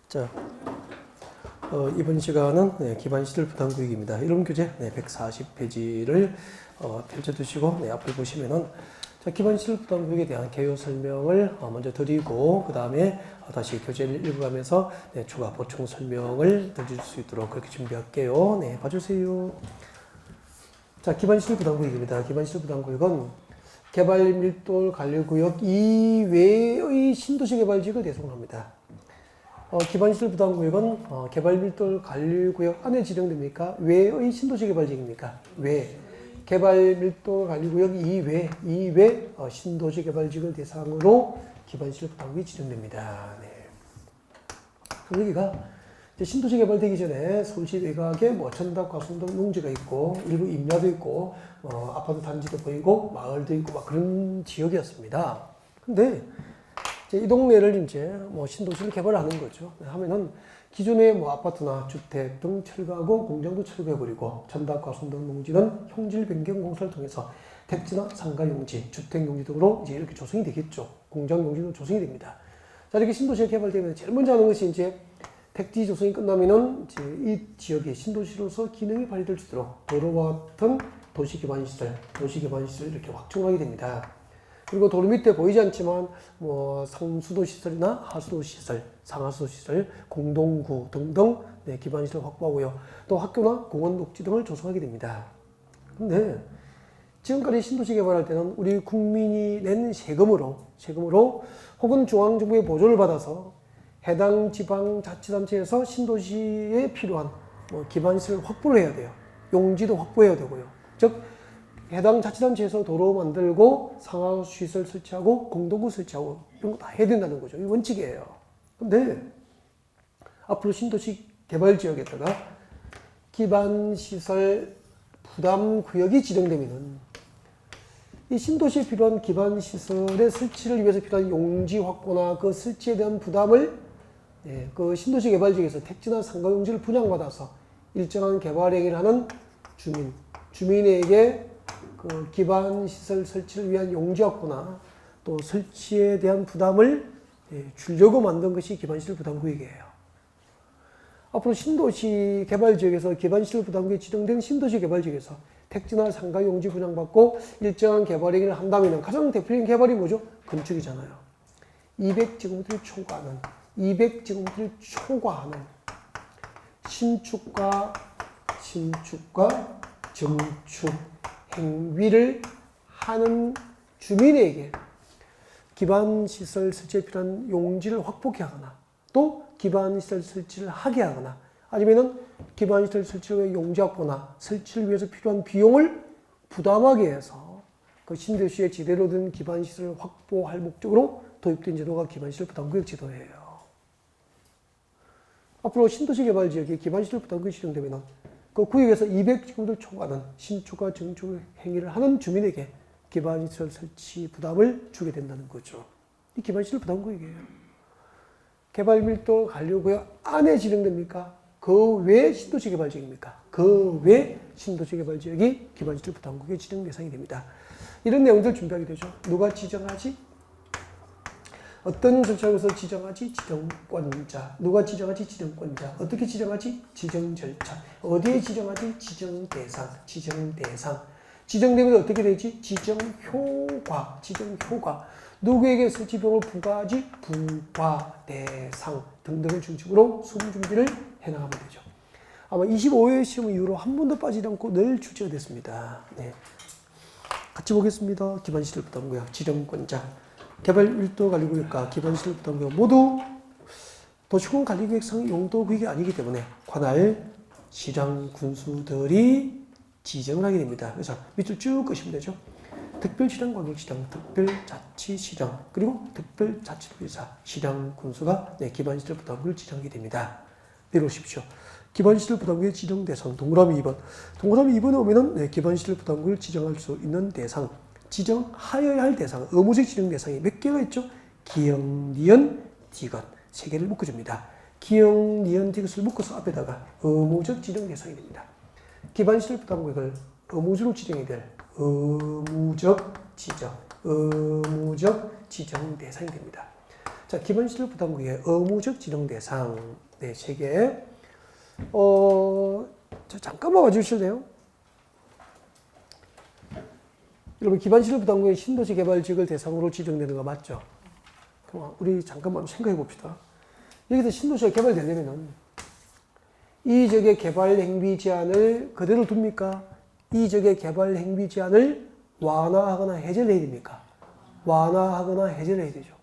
자, 이번 시간은 기반시설 부담구역입니다. 이론 교재 140페이지를 펼쳐두시고 앞을 보시면은 자, 기반시설 부담구역에 대한 개요 설명을 먼저 드리고 그 다음에 다시 교재를 읽어가면서 추가 보충 설명을 드릴 수 있도록 그렇게 준비할게요. 네, 봐주세요. 자, 기반시설 부담구역입니다. 기반시설 부담구역은 개발밀도 관리구역 이외의 신도시 개발지역을 대상으로 합니다. 기반시설 부담구역은 개발밀도 관리구역 안에 지정됩니까? 외의 신도시 개발지역입니까? 외. 개발밀도 관리구역 이외 신도시 개발지역을 대상으로 기반시설 부담구역이 지정됩니다. 네. 그럼 여기가 신도시 개발되기 전에 서울시 외곽에 천답, 과순동, 농지가 있고 일부 임야도 있고 아파트 단지도 보이고 마을도 있고 막 그런 지역이었습니다. 근데 이 동네를 이제 신도시를 개발하는 거죠. 하면은 기존의 아파트나 주택 등 철거하고 공장도 철거해버리고 천답, 과순동, 농지는 형질 변경 공사를 통해서 택지나 상가 용지, 주택 용지 등으로 이제 이렇게 조성이 되겠죠. 공장 용지도 조성이 됩니다. 자, 이렇게 신도시가 개발되면 제일 먼저 하는 것이 이제 택지 조성이 끝나면은 이제 이 지역의 신도시로서 기능이 발휘될 수 있도록 도로와 같은 도시기반시설 이렇게 확충하게 됩니다. 그리고 도로 밑에 보이지 않지만 상수도 시설이나 하수도 시설, 상하수도 시설, 공동구 등등 기반시설 확보하고요. 또 학교나 공원, 녹지 등을 조성하게 됩니다. 근데 지금까지 신도시 개발할 때는 우리 국민이 낸 세금으로 혹은 중앙정부의 보조를 받아서 해당 지방자치단체에서 신도시에 필요한 기반시설을 확보를 해야 돼요. 용지도 확보해야 되고요. 즉 해당 자치단체에서 도로 만들고 상하시설 설치하고 공동구 설치하고 이런 거 다 해야 된다는 거죠. 이 원칙이에요. 근데 앞으로 신도시 개발지역에다가 기반시설 부담구역이 지정되면은 이 신도시에 필요한 기반시설의 설치를 위해서 필요한 용지 확보나 그 설치에 대한 부담을 그 신도시 개발지역에서 택지나 상가 용지를 분양받아서 일정한 개발 행위를 하는 주민에게 그 기반시설 설치를 위한 용지 확보나 또 설치에 대한 부담을 주려고 만든 것이 기반시설 부담구역이에요. 앞으로 신도시 개발지역에서 기반시설 부담구역에 지정된 신도시 개발지역에서 택지나 상가 용지 분양받고 일정한 개발 행위를 한다면 가장 대표적인 개발이 뭐죠? 건축이잖아요. 200제곱미터를 초과하는 신축과 증축 행위를 하는 주민에게 기반시설 설치에 필요한 용지를 확보케 하거나 또 기반시설 설치를 하게 하거나 아니면은 기반시설 설치를 위해 용지 확보나 설치를 위해서 필요한 비용을 부담하게 해서 그 신도시에 제대로 된 기반시설을 확보할 목적으로 도입된 제도가 기반시설 부담구역 제도예요. 앞으로 신도시 개발지역에 기반시설 부담구역이 지정되면 그 구역에서 200제곱미터를 초과하는 신축과 증축 행위를 하는 주민에게 기반시설 설치 부담을 주게 된다는 거죠. 이 기반시설 부담구역이에요. 개발밀도 관리구역 안에 지정됩니까? 그 외 신도시 개발지역입니까? 그 외 신도시 개발지역이 기반시설 부담구역의 지정 대상이 됩니다. 이런 내용들 준비하게 되죠. 누가 지정하지? 어떤 절차에서 지정하지? 지정권자. 누가 지정하지? 지정권자. 어떻게 지정하지? 지정 절차. 어디에 지정하지? 지정 대상. 지정되면 어떻게 되지? 지정 효과. 누구에게 설치 비용을 부과하지? 부과 대상 등등을 중심으로 수능 준비를 해나가면 되죠. 아마 25회 시험 이후로 한 번도 빠지지 않고 늘 출제가 됐습니다. 네. 같이 보겠습니다. 기반시설 부담구역, 지정권자. 개발밀도관리구역과 기반시설 부담구역 모두 도시공간관리구역상 용도구역이 아니기 때문에 관할 시장 군수들이 지정을 하게 됩니다. 그래서 밑줄 쭉 끄시면 되죠. 특별시장, 광역시장, 특별자치시장, 그리고 특별자치도지사, 시장 군수가 기반시설 부담구역을 지정하게 됩니다. 내려오십시오. 기반시설 부담구역 지정 대상 동그라미 2번. 동그라미 2번에 오면은 기반시설 부담구역을 지정할 수 있는 대상. 지정하여야 할 대상, 의무적 지정 대상이 몇 개가 있죠? 기역, 니은, 디귿 3개를 묶어줍니다. 기역, 니은, 디귿을 묶어서 앞에다가 의무적 지정 대상이 됩니다. 기반시설 부담구역을 의무적으로 지정해야 될 의무적 지정 대상이 됩니다. 자, 기반시설 부담구역의 의무적 지정 대상 네, 3개. 자, 잠깐만 와주실래요? 여러분, 기반시설 부담구역의 신도시 개발 지역을 대상으로 지정되는 거 맞죠? 그럼 우리 잠깐만 생각해 봅시다. 여기서 신도시가 개발되려면은 이 지역의 개발 행위 제한을 그대로 둡니까? 이 지역의 개발 행위 제한을 완화하거나 해제를 해야 됩니까? 완화하거나 해제를 해야 되죠.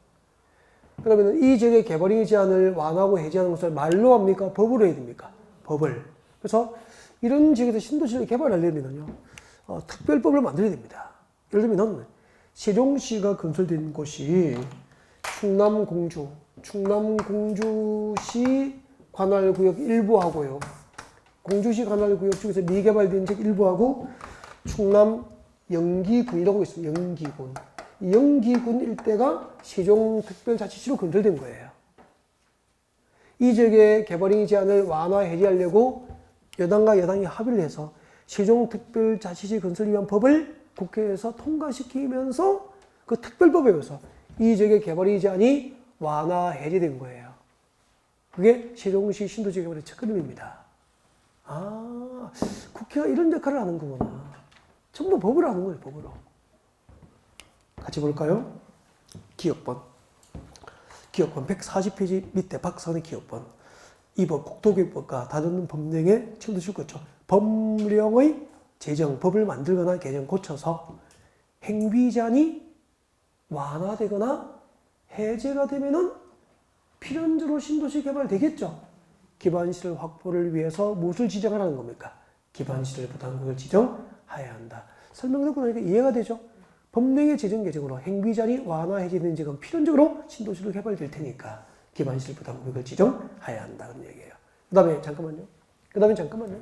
그러면 이 지역의 개발 행위 제한을 완화하고 해제하는 것을 말로 합니까? 법으로 해야 됩니까? 법을. 그래서 이런 지역에서 신도시를 개발하려면요, 특별법을 만들어야 됩니다. 예를 들면 세종시가 건설된 곳이 충남공주시 관할구역 일부하고요. 공주시 관할구역 중에서 미개발된 지역 일부하고 충남 영기군이라고 있습니다. 영기군. 이 영기군 일대가 세종특별자치시로 건설된 거예요. 이 지역의 개발행위 제한을 완화 해제하려고 여당과 여당이 합의를 해서 세종특별자치시 건설을 위한 법을 국회에서 통과시키면서 그 특별법에 의해서 이 지역의 개발행위 제한이 완화 해제된 거예요. 그게 세종시 신도시 개발의 첫 걸음입니다. 아, 국회가 이런 역할을 하는 거구나. 전부 법으로 하는 거예요, 법으로. 같이 볼까요? 기억번. 기억번 140페이지 밑에 박선의 기억번. 이 법, 국토교육법과 다른 법령에 처음 드실 거죠. 법령의 제정, 법을 만들거나 개정, 고쳐서 행위 제한이 완화되거나 해제가 되면은 필연적으로 신도시 개발되겠죠. 기반시설 확보를 위해서 무엇을 지정하라는 겁니까? 기반시설 부담구역을 지정해야 한다. 설명 듣고 나니까 이해가 되죠? 법령의 제정 개정으로 행위 제한이 완화 해제되는 지역은 필연적으로 신도시로 개발될 테니까 기반시설 부담구역을 지정해야 한다는 얘기예요. 그 다음에 잠깐만요.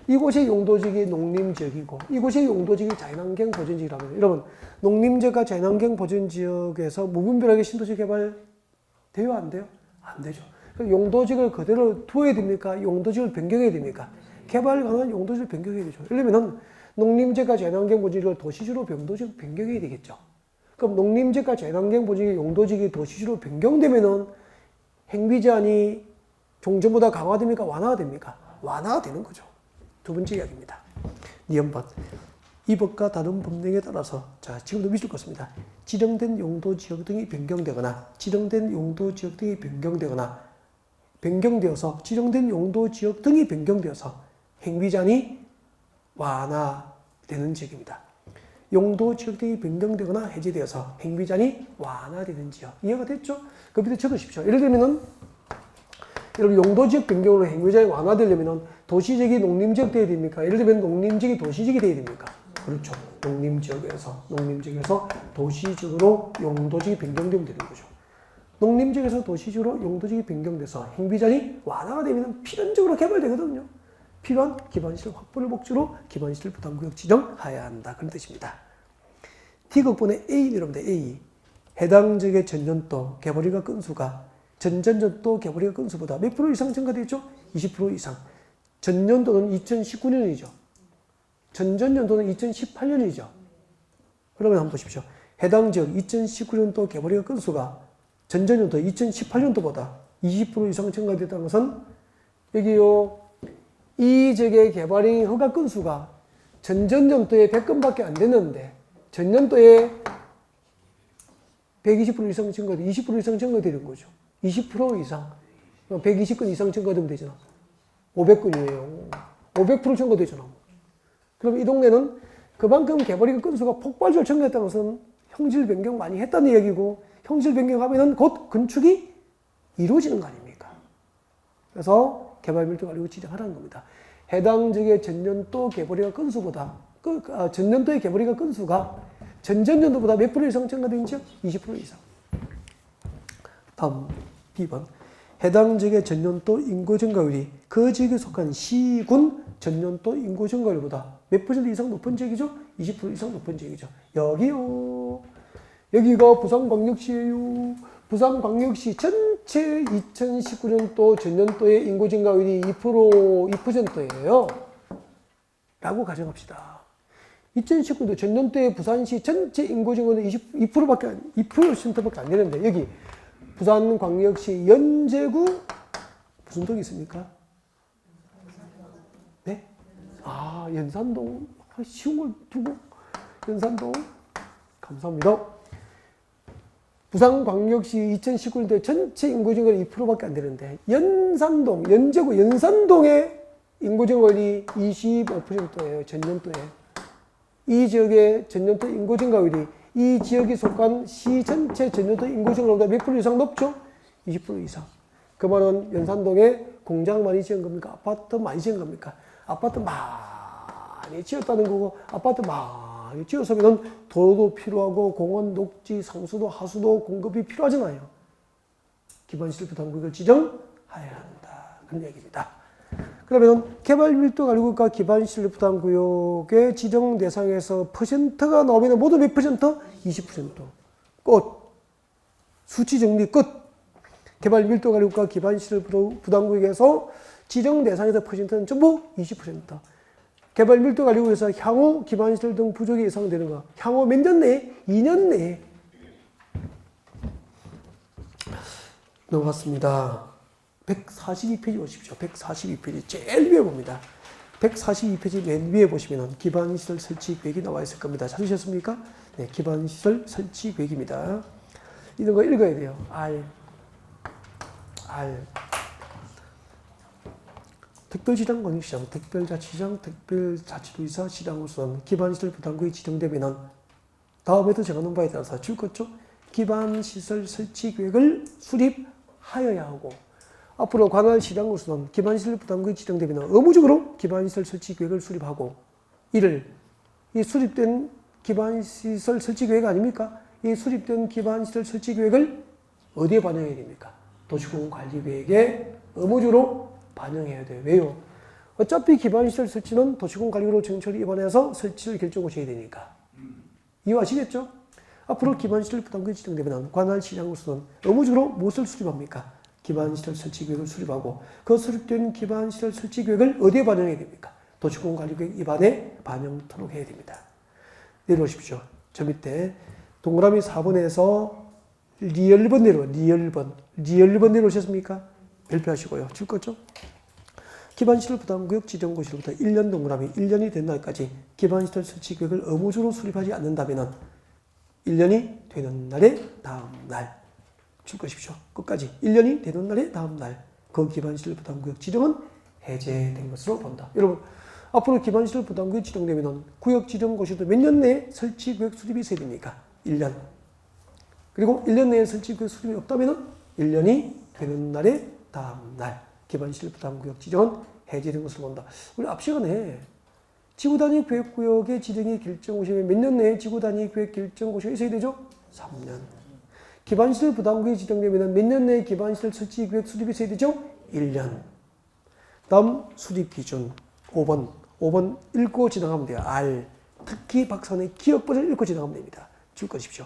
이곳의 용도지역이 농림지역이고 이곳의 용도지역이 자연환경 보전지역이라면 여러분 농림지역과 자연환경 보전지역에서 무분별하게 신도시 개발 돼요? 안 돼요? 안 되죠. 용도지역을 그대로 두어야 됩니까? 용도지역을 변경해야 됩니까? 개발 가능한 용도지역을 변경해야 되죠. 예를 들면 농림지역과 자연환경 보전지역을 도시지로 용도지역 변경해야 되겠죠. 그럼 농림지역과 자연환경 보전지역 용도지역이 도시지로 변경되면은 행위 제한이 종전보다 강화됩니까? 완화가 됩니까? 완화가 되는 거죠. 두 번째 이야기입니다. 니은번. 이 법과 다른 법령에 따라서 자 지금도 미술 것입니다. 지정된 용도 지역 등이 변경되거나 변경되어서 지정된 용도 지역 등이 변경되어서 행위 제한이 완화되는 지역입니다. 용도 지역 등이 변경되거나 해제되어서 행위 제한이 완화되는 지역. 이해가 됐죠? 그 밑에 적으십시오. 예를 들면은 여러분 용도지역 변경으로 행위자가 완화되려면 도시지역이 농림지역 돼야 됩니까? 예를 들면 농림지역이 도시지역이 돼야 됩니까? 그렇죠. 농림지역에서 도시지역으로 용도지역이 변경되면 되는 거죠. 농림지역에서 도시지역으로 용도지역이 변경돼서 행위자니 완화가 되면 필연적으로 개발되거든요. 필요한 기반시설 확보를 목적으로 기반시설 부담구역 지정해야 한다. 그런 뜻입니다. D극본의 A 여러분들 A. 해당 지역의 전년도 개발이가 건수가 전전년도 개발이가 건수보다 몇 프로 이상 증가되죠? 20% 이상. 전년도는 2019년이죠. 전전년도는 2018년이죠. 그러면 한번 보십시오. 해당 지역 2019년도 개발이가 건수가 전전년도 2018년도보다 20% 이상 증가됐다는 것은 여기요. 이 지역의 개발이 허가 건수가 전전년도에 100건밖에 안 됐는데 전년도에 120% 이상 증가돼 20% 이상 증가되는 거죠. 20% 이상. 120건 이상 증가되면 되잖아. 500건이에요. 500% 증가되잖아. 그럼 이 동네는 그만큼 개발이 건수가 폭발적으로 증가했다는 것은 형질 변경 많이 했다는 얘기고 형질 변경하면은 곧 건축이 이루어지는 거 아닙니까? 그래서 개발 밀도 관리구 지정하라는 겁니다. 해당 지역의 전년도 개발이가 건수보다 전년도의 개발이가 건수가 전전년도보다 몇 프로 이상 증가된 지역? 20% 이상. 다음 B번. 해당 지역의 전년도 인구 증가율이 그 지역에 속한 시군 전년도 인구 증가율보다 몇 퍼센트 이상 높은 지역이죠? 20% 이상 높은 지역이죠. 여기요. 여기가 부산광역시예요. 부산광역시 전체 2019년도 전년도의 인구 증가율이 2%예요. 라고 가정합시다. 2019년도 전년도의 부산시 전체 인구 증가율은 2%밖에 안 되는데 여기 부산광역시 연제구 무슨 동이 있습니까? 네? 아, 연산동. 쉬운 걸 두고 연산동. 감사합니다. 부산광역시 2019년도 전체 인구 증가율이 2%밖에 안 되는데 연산동, 연제구 연산동의 인구 증가율이 25%예요. 전년도에. 이 지역의 전년도 인구 증가율이 이 지역에 속한 시 전체 전년도 인구 증가율보다 몇 프로 이상 높죠? 20% 이상. 그 말은 연산동에 공장 많이 지은 겁니까? 아파트 많이 지은 겁니까? 아파트 많이 지었다는 거고, 아파트 많이 지었으면 도로도 필요하고 공원, 녹지, 상수도, 하수도 공급이 필요하잖아요. 기반시설 부담구역을 지정해야 한다. 그런 얘기입니다. 그러면 개발 밀도 관리구역과 기반시설 부담구역의 지정 대상에서 퍼센트가 나오면 모두 몇 퍼센트? 20%. 끝. 수치 정리 끝. 개발 밀도 관리구역과 기반시설 부담구역에서 지정 대상에서 퍼센트는 전부 20%. 개발 밀도 관리구역에서 향후 기반시설 등 부족이 예상되는 거. 향후 몇 년 내에? 2년 내에. 넘어갔습니다. 142페이지 보십시오. 142페이지 제일 위에 봅니다. 142페이지 맨 위에 보시면 기반시설 설치 계획이 나와 있을 겁니다. 찾으셨습니까? 네, 기반시설 설치 계획입니다. 이런 거 읽어야 돼요. R. 특별시장, 광역시장, 특별자치시장, 특별자치도지사, 시장으로서는 기반시설 부담구역이 지정되면 다음에도 정하는 바에 따라서 줄 것죠. 기반시설 설치 계획을 수립하여야 하고 앞으로 관할시장으로서는 기반시설 부담구역이 지정되면 의무적으로 기반시설 설치 계획을 수립하고 이를 이 수립된 기반시설 설치 계획 아닙니까? 이 수립된 기반시설 설치 계획을 어디에 반영해야 됩니까? 도시공관리계획에 의무적으로 반영해야 돼요. 왜요? 어차피 기반시설 설치는 도시공관리계획으로 정철이 입안해서 설치를 결정하셔야 되니까. 이해하시겠죠? 앞으로 기반시설 부담구역이 지정되면 관할시장으로서는 의무적으로 무엇을 수립합니까? 기반시설 설치계획을 수립하고 그 수립된 기반시설 설치계획을 어디에 반영해야 됩니까? 도시공관리계획 입안에 반영토록 해야 됩니다. 내려오십시오. 저 밑에 동그라미 4번에서 리얼번 내려오셨습니까? 발표하시고요. 줄 거죠? 기반시설 부담구역 지정고시로부터 1년 동그라미 1년이 된 날까지 기반시설 설치계획을 의무적으로 수립하지 않는다면 1년이 되는 날의 다음 날 줄 것이십시오. 끝까지 1년이 되는 날의 다음 날 그 기반시설 부담구역 지정은 해제된 것으로 본다. 여러분 앞으로 기반시설 부담구역 지정되면 구역 지정고시도 몇 년 내에 설치계획 수립이 있어야 됩니까? 1년. 그리고 1년 내에 설치계획 수립이 없다면 1년이 되는 날의 다음 날 기반시설 부담구역 지정은 해제된 것으로 본다. 우리 앞 시간에 지구단위 계획구역의 지정이 결정고시면 몇 년 내에 지구단위 계획 결정고시가 있어야 되죠? 3년. 기반시설 부담구역이 지정되면 몇 년 내에 기반시설 설치 계획 수립이 있어야 되죠? 1년. 다음 수립기준 5번 읽고 지나가면 돼요. R. 특히 박산의 기업번을 읽고 지나가면 됩니다. 줄 것이십시오.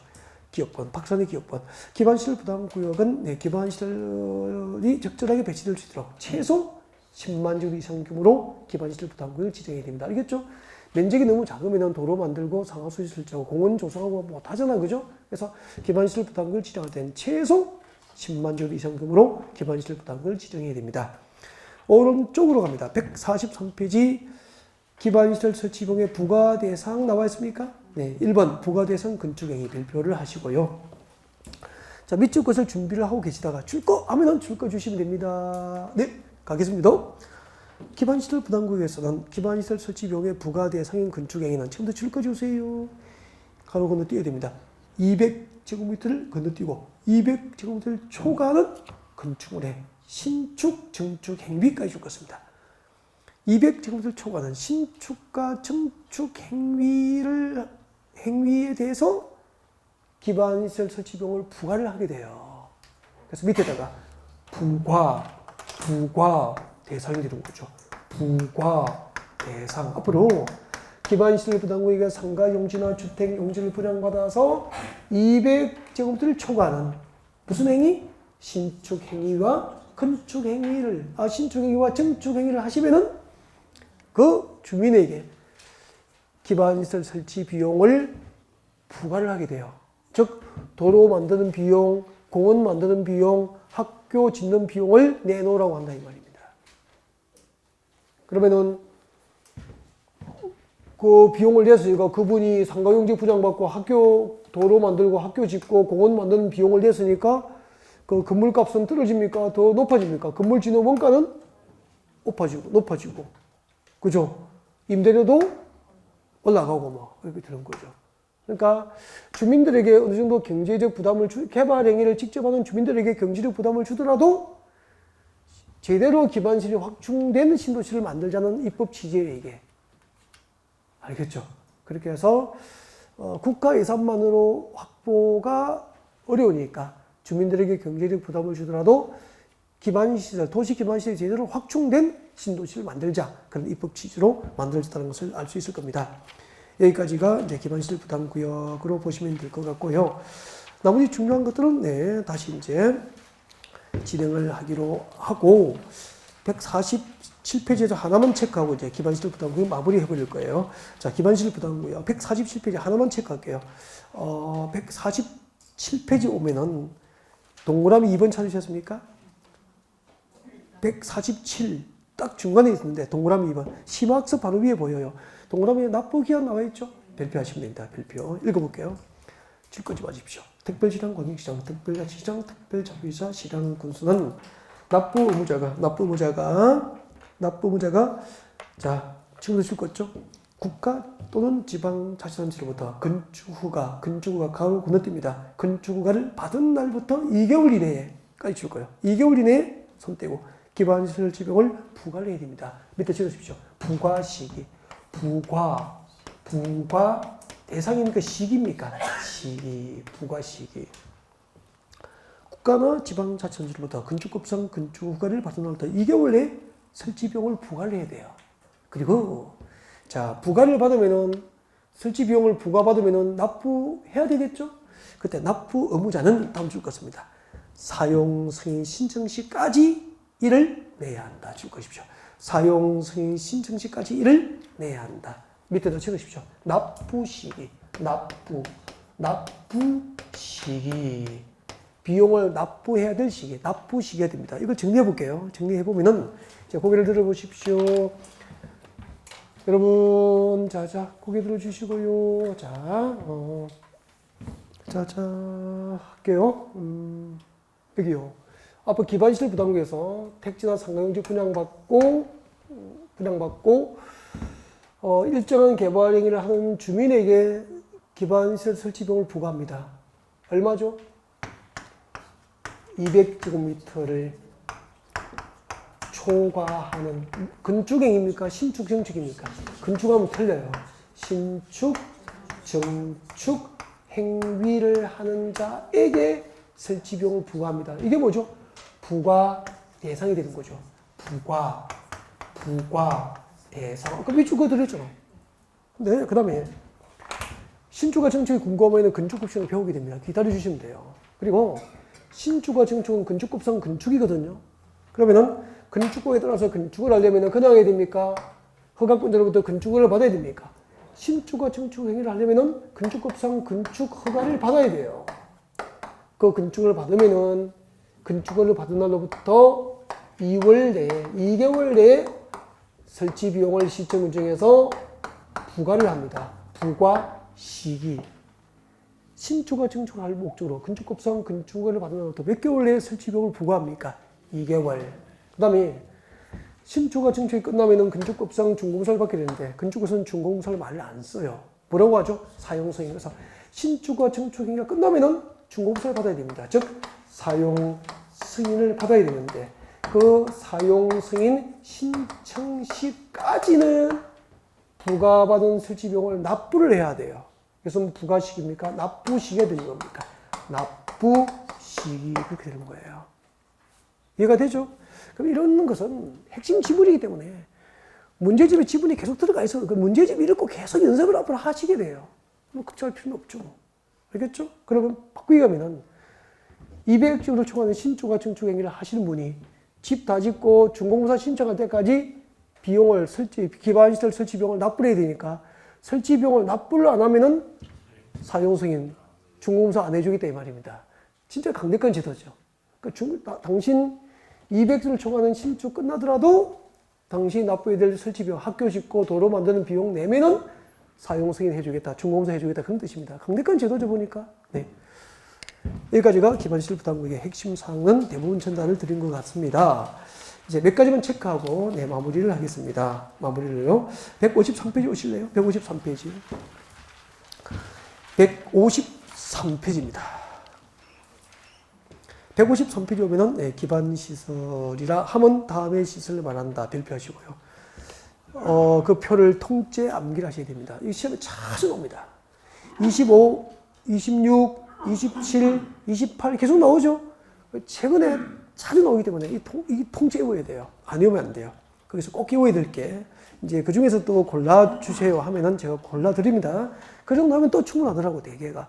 기업번, 박산의 기업번. 기반시설 부담구역은 기반시설이 적절하게 배치될 수 있도록 최소 10만 주 이상 규모로 기반시설 부담구역을 지정해야 됩니다. 알겠죠? 면적이 너무 작으면 도로 만들고 상하수지 설치하고 공원 조성하고 못 하잖아. 그죠? 그래서 기반시설 부담구역을 지정할 때는 최소 10만 주 이상 규모로 기반시설 부담구역을 지정해야 됩니다. 오른쪽으로 갑니다. 143페이지 기반시설 설치 비용의 부과대상 나와 있습니까? 네, 1번 부과대상 건축행위 발표를 하시고요. 자, 밑줄 것을 준비를 하고 계시다가 줄 거 하면은 줄 거 주시면 됩니다. 네, 가겠습니다. 기반시설 부담구역에서는 기반시설 설치 비용의 부과대상인 건축행위는 지금부터 줄 거 주세요. 가로 건너뛰어야 됩니다. 200제곱미터를 건너뛰고 200제곱미터를 초과하는 건축물의 신축, 증축 행위까지 줄 것입니다. 200제곱미터를 초과하는 신축과 증축 행위에 대해서 기반시설 설치 비용을 부과를 하게 돼요. 그래서 밑에다가 부과 대상이 되는 거죠. 부과 대상. 앞으로 기반시설 부담구역의 상가 용지나 주택 용지를 분양받아서 200제곱미터를 초과하는 무슨 행위? 신축 행위와 건축 행위를, 신축 행위와 증축 행위를 하시면은 그 주민에게 기반시설 설치 비용을 부과를 하게 돼요. 즉, 도로 만드는 비용, 공원 만드는 비용, 학교 짓는 비용을 내놓으라고 한다 이 말입니다. 그러면은 그 비용을 내서 그분이 상가용지 분양받고 학교 도로 만들고 학교 짓고 공원 만드는 비용을 냈으니까 그 건물값은 떨어집니까? 더 높아집니까? 건물 짓는 원가는 높아지고 그죠? 임대료도 올라가고 뭐 이렇게 되는 거죠. 그러니까 주민들에게 어느 정도 경제적 부담을 개발 행위를 직접 하는 주민들에게 경제적 부담을 주더라도 제대로 기반시설이 확충된 신도시를 만들자는 입법 취지예요, 이게. 알겠죠? 그렇게 해서 국가 예산만으로 확보가 어려우니까 주민들에게 경제적 부담을 주더라도 기반시설, 도시 기반시설이 제대로 확충된 신도시를 만들자. 그런 입법 취지로 만들어졌다는 것을 알 수 있을 겁니다. 여기까지가 이제 기반시설 부담구역으로 보시면 될 것 같고요. 나머지 중요한 것들은 네, 다시 이제 진행을 하기로 하고 147페이지에서 하나만 체크하고 이제 기반시설 부담구역 마무리해 버릴 거예요. 자, 기반시설 부담구역 147페이지 하나만 체크할게요. 147페이지 오면은 동그라미 2번 찾으셨습니까? 147 딱 중간에 있는데 동그라미 2번 심화학습 바로 위에 보여요. 동그라미에 납부기한 나와 있죠? 별표하시면 됩니다. 별표 읽어볼게요. 칠 거지 마십시오. 특별시장, 광역시장, 특별자치시장, 특별자치사, 시장 군수는 납부 의무자가 자 지금도 칠 거죠? 국가 또는 지방자치단체로부터 건축후가 가을 건너뜁니다. 건축후가를 받은 날부터 2개월 이내에까지 줄 거예요. 2개월 이내에 손 떼고 기반시설 지병을 부과를 해야 됩니다. 밑에 찍으십시오. 부과 시기. 부과 대상이니까 시기입니까? 부과 시기. 국가나 지방자치단체로부터 건축급상 건축후가를 받은 날부터 2개월 내에 설치비용을 부과를 해야 돼요. 그리고 자 부과를 받으면은 설치비용을 부과받으면은 납부해야 되겠죠? 그때 납부 의무자는 다음 줄 것입니다. 사용 승인 신청 시까지 이를 내야 한다. 줄 것이십시오. 사용 승인 신청 시까지 이를 내야 한다. 밑에도 적으십시오. 납부 시기. 비용을 납부해야 될 시기. 납부 시기가 됩니다. 이걸 정리해 볼게요. 정리해 보면은 자, 고개를 들어 보십시오. 여러분, 자, 고개 들어 주시고요. 자, 할게요. 여기요. 앞으로 기반시설 부담구에서 택지나 상가용지 분양받고 일정한 개발 행위를 하는 주민에게 기반시설 설치 비용을 부과합니다. 얼마죠? 200제곱미터를 초과하는 건축행위입니까? 신축, 정축입니까? 건축하면 틀려요. 신축, 정축 행위를 하는 자에게 설치 비용을 부과합니다. 이게 뭐죠? 부과 대상이 되는 거죠. 부과 대상. 그 밑줄 그거 들었잖아. 네, 그 다음에 신축과 정축이 궁금하면 건축급식을 배우게 됩니다. 기다려 주시면 돼요. 그리고 신축과 정축은 건축급상 건축이거든요. 그러면은 건축법에 따라서 건축을 하려면 그냥 해야 됩니까? 허가권자로부터 건축을 받아야 됩니까? 신축과 정축 행위를 하려면 건축법상 건축 허가를 받아야 돼요. 그 건축을 받으면은 건축을 받은 날로부터 2개월 내에 설치 비용을 시청 운정에서 부과를 합니다. 부과 시기. 신축과 정축을 할 목적으로 건축법상 건축을 받은 날로부터 몇 개월 내에 설치 비용을 부과합니까? 2개월. 그 다음에 신축과 정축이 끝나면은 건축법상 준공사를 받게 되는데 건축에서는 준공사를 말을 안 써요. 뭐라고 하죠? 사용승인. 그래서 신축과 정축 행위가 끝나면은 준공사를 받아야 됩니다. 즉 사용 승인을 받아야 되는데 그 사용 승인 신청 시까지는 부과받은 설치 비용을 납부를 해야 돼요. 그래서 부과식입니까? 납부식이 되는 겁니까? 납부식이 그렇게 되는 거예요. 이해가 되죠? 그럼 이런 것은 핵심 지문이기 때문에 문제집에 지문이 계속 들어가 있어. 그 문제집 이를 꼭 계속 연습을 앞으로 하시게 돼요. 뭐 걱정할 필요는 없죠. 알겠죠? 그러면 바꾸기 가면은 200제곱미터 초과하는 신축과 정축 행위를 하시는 분이 집 다 짓고 준공사 신청할 때까지 비용을 기반시설 설치 비용을 납부를 해야 되니까 설치 비용을 납부를 안 하면은 사용 승인 준공사 안 해주겠다 이 말입니다. 진짜 강력한 제도죠. 그러니까 당신 200주를 초과하는 실주 끝나더라도 당신이 납부해야 될 설치비용, 학교 짓고 도로 만드는 비용 내면은 사용 승인해주겠다, 중공사 해주겠다 그런 뜻입니다. 강력한 제도죠 보니까. 네. 여기까지가 기반시설 부담금액의 핵심 사항은 대부분 전달을 드린 것 같습니다. 이제 몇 가지만 체크하고 네, 마무리를 하겠습니다. 마무리를요. 153페이지 오실래요? 153페이지. 153페이지입니다. 153페이지 오면은 네, 기반시설이라 하면 다음에 시설을 말한다. 별표하시고요. 그 표를 통째 암기를 하셔야 됩니다. 이 시험에 자주 나옵니다. 25, 26, 27, 28 계속 나오죠. 최근에 자주 나오기 때문에 이 통째 외워야 돼요. 안 외우면 안 돼요. 거기서 꼭 외워야 될 게 이제 그 중에서 또 골라주세요 하면은 제가 골라드립니다. 그 정도 하면 또 충분하더라고 대개가.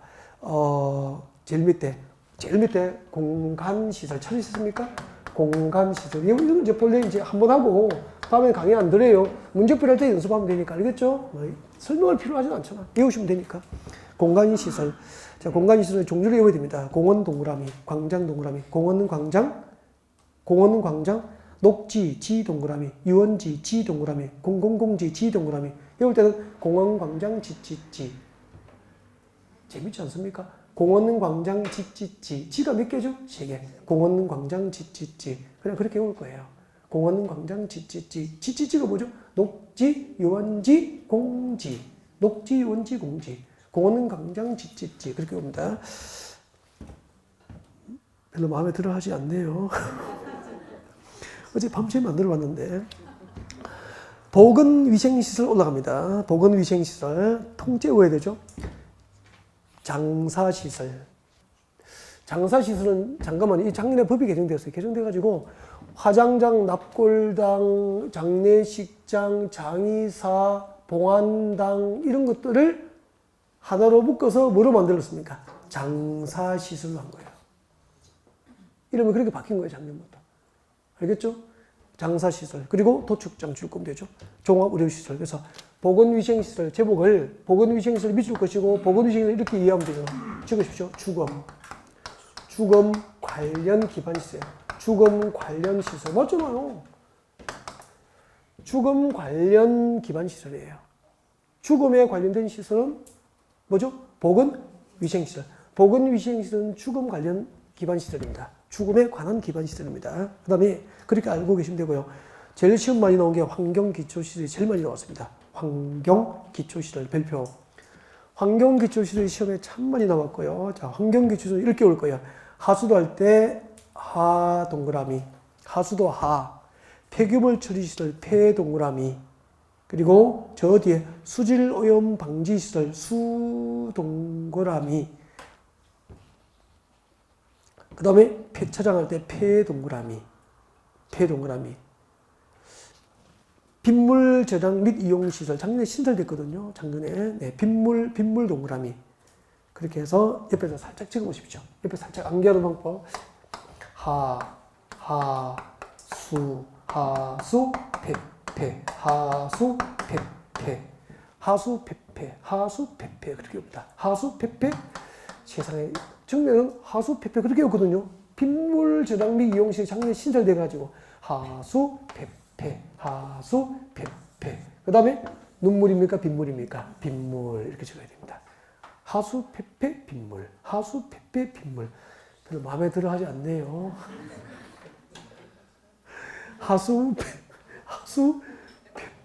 제일 밑에 공간시설 찾으셨습니까? 공간시설. 이건 이제 본래 이제 한번 하고 다음에 강의 안 들어요. 문제풀이 할 때 연습하면 되니까 알겠죠? 설명할 필요하진 않잖아. 외우시면 되니까. 공간시설. 자, 공간시설의 종류를 외워야 됩니다. 공원 동그라미, 광장 동그라미, 공원은 광장, 녹지, 지 동그라미, 유원지, 지 동그라미, 공공공지, 지 동그라미. 외울 때는 공원, 광장, 지. 재밌지 않습니까? 공원, 광장, 지. 지가 몇 개죠? 3개. 공원, 광장, 지. 그냥 그렇게 외울 거예요. 공원, 광장, 지가 뭐죠? 녹지, 유원지, 공지. 녹지, 유원지, 공지. 공원, 광장, 지. 그렇게 봅니다. 별로 마음에 들어 하지 않네요. 어제 밤새 만들어 봤는데. 보건위생시설 올라갑니다. 보건위생시설. 통째 외워야 되죠. 장사시설. 장사시설은, 잠깐만요. 이 작년에 법이 개정되었어요. 개정돼가지고, 화장장, 납골당, 장례식장, 장의사, 봉안당, 이런 것들을 하나로 묶어서 뭐로 만들었습니까? 장사시설로 한 거예요. 이름이 그렇게 바뀐 거예요, 작년부터. 알겠죠? 장사시설. 그리고 도축장 줄 거면 되죠. 종합의료시설. 그래서 보건위생시설 제목을 보건위생시설 밑줄 것이고 보건위생시설 이렇게 이해하면 되죠. 적으십시오. 주검 관련 기반시설. 주검 관련 시설. 맞잖아요. 주검 관련 기반시설이에요. 주검에 관련된 시설은 뭐죠? 보건위생시설. 보건위생시설은 주검 관련 기반시설입니다. 주검에 관한 기반시설입니다. 그 다음에 그렇게 알고 계시면 되고요. 제일 시험 많이 나온 게 환경기초시설이 제일 많이 나왔습니다. 환경기초시설 별표. 환경기초시설이 시험에 참 많이 나왔고요. 자, 환경기초시설 이렇게 올 거예요. 하수도 할 때 하 동그라미, 하수도 하. 폐기물 처리시설 폐 동그라미. 그리고 저 뒤에 수질 오염 방지 시설 수 동그라미. 그 다음에 폐차장 할 때 폐 동그라미. 빗물 저장 및 이용 시설 작년에 신설됐거든요. 작년에 네, 빗물 동그라미. 그렇게 해서 옆에서 살짝 찍어 보십시오. 옆에 살짝 암기하는 방법. 하수 폐 하수 폐 그렇게 옵니다. 하수 폐 세상에 정면은 하수 폐 그렇게 없거든요. 빗물 저장 및 이용 시설 작년에 신설돼 가지고 하수 폐 그 다음에 눈물입니까 빗물입니까? 빗물 이렇게 적어야 됩니다. 하수 폐 빗물 별로 마음에 들어 하지 않네요. 하수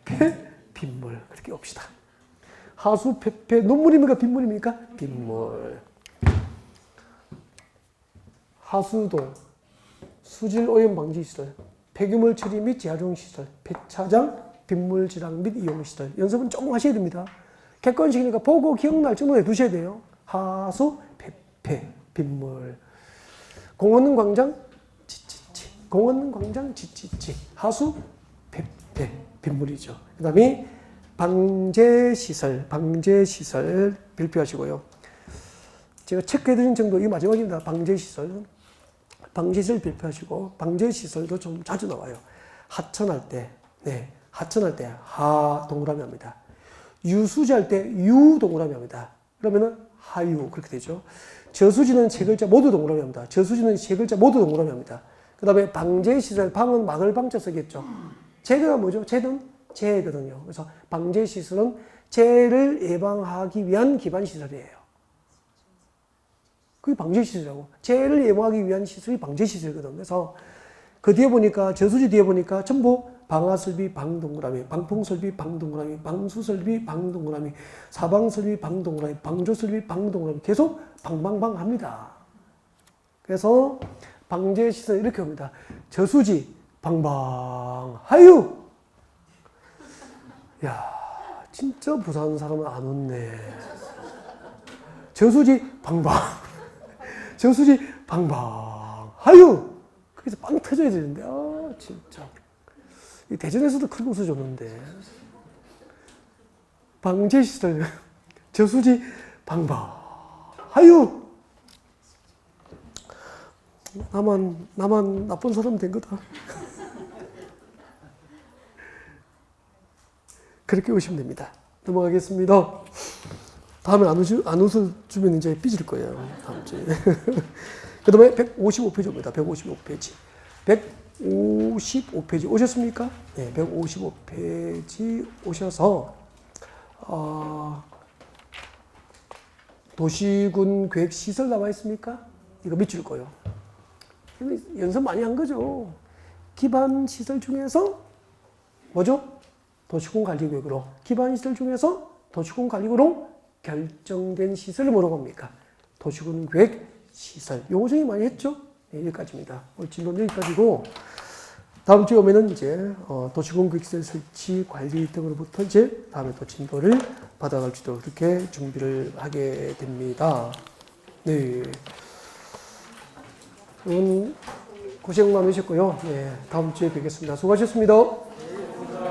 폐 빗물 그렇게 옵시다. 하수 폐 눈물입니까 빗물입니까? 빗물. 하수도 수질 오염 방지 시설 폐기물 처리 및 재활용 시설 폐차장 빗물 저장 및 이용 시설 연습은 조금 하셔야 됩니다. 객관식이니까 보고 기억날 정도 해두셔야 돼요. 하수 폐 빗물. 공원 광장 하수 폐 빗물이죠. 그 다음에 방제시설 발표하시고요. 제가 체크해드린 정도 이게 마지막입니다. 방제시설 발표하시고 방제시설도 좀 자주 나와요. 하천할 때 하 동그라미 합니다. 유수지할 때 유 동그라미 합니다. 그러면은 하유 그렇게 되죠. 저수지는 세 글자 모두 동그라미 합니다. 저수지는 세 글자 모두 동그라미 합니다. 그 다음에 방제시설, 방은 막을 방자 쓰겠죠. 제가 뭐죠? 제는 재거든요. 그래서 방제시설은 재를 예방하기 위한 기반시설이에요. 그게 방제시설이라고. 재를 예방하기 위한 시설이 방제시설이거든. 그래서 그 뒤에 보니까, 저수지 뒤에 보니까 전부 방화설비 방동그라미, 방풍설비 방동그라미, 방수설비 방동그라미, 사방설비 방동그라미, 방조설비 방동그라미 계속 방방방 합니다. 그래서 방제시설 이렇게 합니다. 저수지 방방하유. 야, 진짜 부산 사람은 안 웃네. 저수지 방방. 저수지 방방하유. 그래서 빵 터져야 되는데, 아, 진짜. 대전에서도 큰 웃어 줬는데. 방제시설, 저수지 방방하유. 나만 나쁜 사람 된 거다. 그렇게 오시면 됩니다. 넘어가겠습니다. 다음에 안 웃어주면 이제 삐질 거예요. 다음 주에. 그 다음에 155페이지입니다. 155페이지. 155페이지 오셨습니까? 네, 155페이지 오셔서, 도시군 계획 시설 나와 있습니까? 이거 밑줄 거요. 연습 많이 한 거죠. 기반 시설 중에서 뭐죠? 도시군 관리계획으로. 기반 시설 중에서 도시군 관리계획으로 결정된 시설을 뭐라고 합니까? 도시군 계획 시설. 용어 정의 많이 했죠? 네, 여기까지입니다. 오늘 진도는 여기까지고, 다음 주에 오면은 이제, 도시군 계획시설 설치 관리 등으로부터 이제 다음에 또 진도를 받아갈 수 있도록 그렇게 준비를 하게 됩니다. 네. 여러분, 고생 많으셨고요. 네, 다음 주에 뵙겠습니다. 수고하셨습니다.